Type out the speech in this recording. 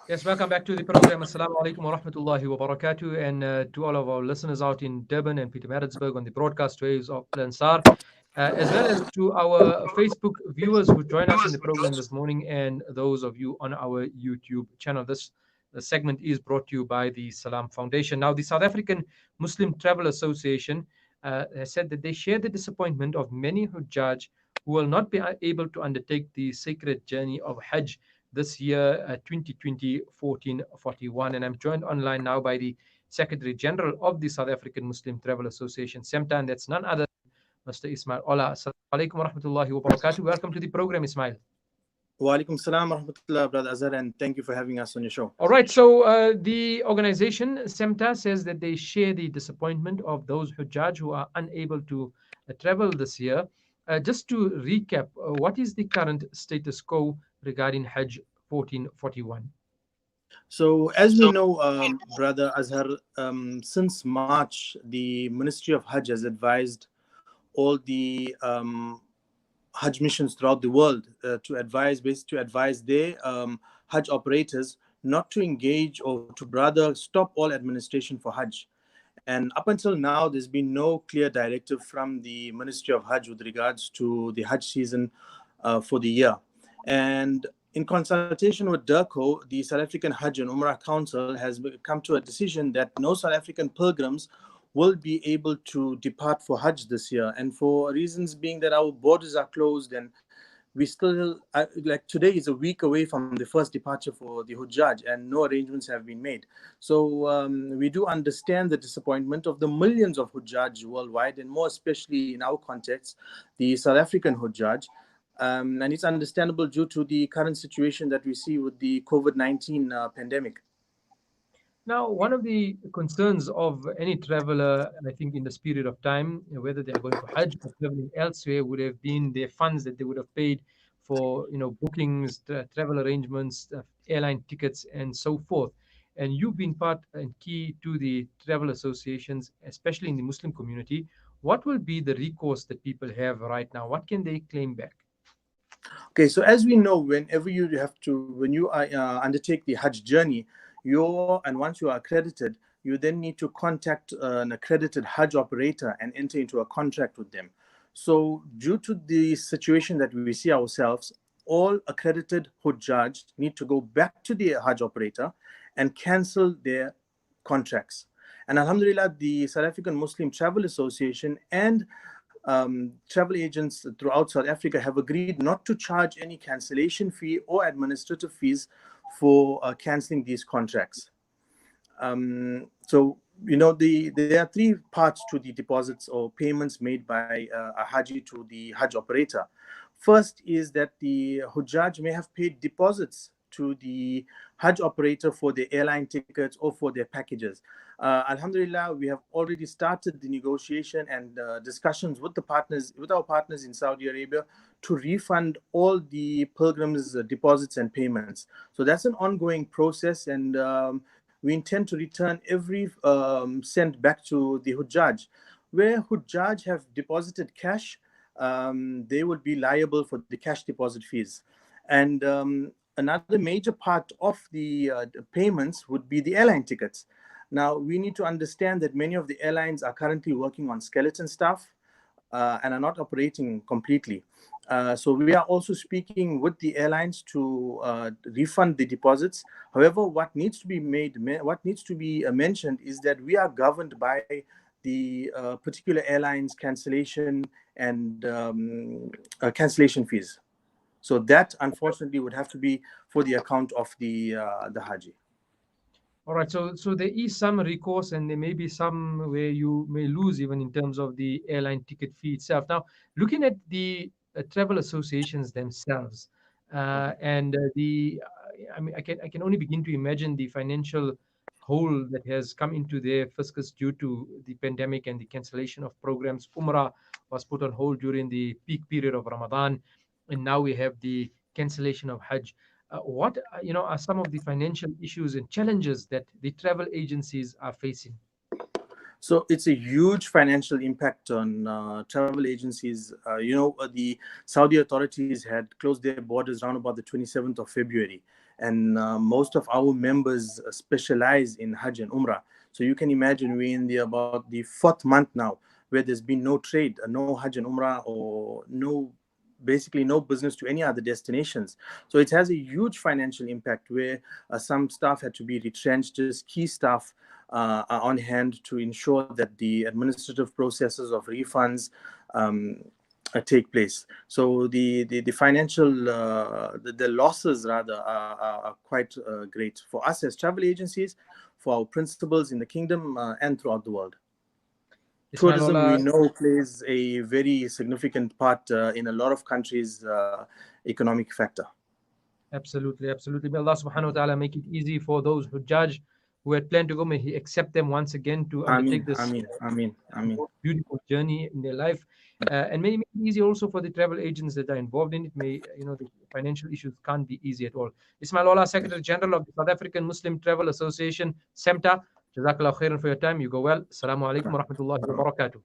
Yes, welcome back to the program. Assalamu alaikum wa rahmatullahi wa barakatuh. And to all of our listeners out in Durban and Pietermaritzburg on the broadcast waves of Al Ansar, as well as to our Facebook viewers who join us in the program this morning and those of you on our YouTube channel. This segment is brought to you by the Salam Foundation. Now, the South African Muslim Travel Association has said that they share the disappointment of many Hujaaj who will not be able to undertake the sacred journey of Hajj this year, 2020 1441. And I'm joined online now by the Secretary General of the South African Muslim Travel Association, SAMTA, and that's none other than Mr. Ismail. Olla, assalamu alaikum wa rahmatullahi wa barakatuh. Welcome to the program, Ismail. Wa alaikum salam wa rahmatullah, Brother Azhar, and thank you for having us on your show. All right, so the organization, SAMTA, says that they share the disappointment of those Hujjaj who are unable to travel this year. Just to recap, what is the current status quo regarding Hajj 1441? So, as we know, Brother Azhar, since March, the Ministry of Hajj has advised all the Hajj missions throughout the world to advise their Hajj operators not to engage or to rather stop all administration for Hajj. And up until now, there's been no clear directive from the Ministry of Hajj with regards to the Hajj season for the year. And in consultation with DIRCO, the South African Hajj and Umrah Council has come to a decision that no South African pilgrims will be able to depart for Hajj this year. And for reasons being that our borders are closed and we still, like today is a week away from the first departure for the Hujaaj and no arrangements have been made. So we do understand the disappointment of the millions of Hujaaj worldwide, and more especially in our context, the South African Hujaaj. And it's understandable due to the current situation that we see with the COVID-19 pandemic. Now, one of the concerns of any traveler, I think, in this period of time, whether they are going to Hajj or traveling elsewhere, would have been their funds that they would have paid for, bookings, travel arrangements, airline tickets, and so forth. And you've been part and key to the travel associations, especially in the Muslim community. What will be the recourse that people have right now? What can they claim back? Okay, so as we know, when you undertake the Hajj journey, and once you are accredited, you then need to contact an accredited Hajj operator and enter into a contract with them. So due to the situation that we see ourselves, all accredited Hujjaj need to go back to the Hajj operator and cancel their contracts. And Alhamdulillah, the South African Muslim Travel Association and travel agents throughout South Africa have agreed not to charge any cancellation fee or administrative fees for cancelling these contracts. So, there are three parts to the deposits or payments made by a Haji to the Hajj operator. First is that the Hujjaj may have paid deposits to the Hajj operator for their airline tickets or for their packages. Alhamdulillah, we have already started the negotiation and discussions with our partners in Saudi Arabia to refund all the pilgrims' deposits and payments. So that's an ongoing process, and we intend to return every cent back to the Hujjaj. Where Hujjaj have deposited cash, they would be liable for the cash deposit fees. And another major part of the payments would be the airline tickets. Now, we need to understand that many of the airlines are currently working on skeleton staff and are not operating completely. So we are also speaking with the airlines to refund the deposits. However, what needs to be mentioned is that we are governed by the particular airlines cancellation and cancellation fees. So that, unfortunately, would have to be for the account of the Haji. All right, so there is some recourse, and there may be some where you may lose even in terms of the airline ticket fee itself. Now, looking at the travel associations themselves, and I mean, I can only begin to imagine the financial hole that has come into their fiscus due to the pandemic and the cancellation of programs. Umrah was put on hold during the peak period of Ramadan, and now we have the cancellation of Hajj. What are some of the financial issues and challenges that the travel agencies are facing? So it's a huge financial impact on travel agencies. The Saudi authorities had closed their borders around about the 27th of February, and most of our members specialize in Hajj and Umrah. So you can imagine we're in about the fourth month now, where there's been no trade, no Hajj and Umrah, or basically no business to any other destinations. So it has a huge financial impact where some staff had to be retrenched, just key staff are on hand to ensure that the administrative processes of refunds take place. So the financial the losses rather are quite great for us as travel agencies, for our principals in the kingdom, and throughout the world. Ismail Tourism, we Olla, know, plays a very significant part in a lot of countries' economic factor. absolutely, absolutely. May Allah subhanahu wa ta'ala make it easy for those Hujaaj who had planned to go. May He accept them once again to undertake Ameen, this ameen, ameen, ameen. most beautiful journey in their life. And may it make it easy also for the travel agents that are involved in it. May, the financial issues can't be easy at all. Ismail Olla, Secretary General of the South African Muslim Travel Association, SAMTA. Jazakallah khairan for your time. You go well. Assalamu alaikum wa rahmatullahi wa barakatuh.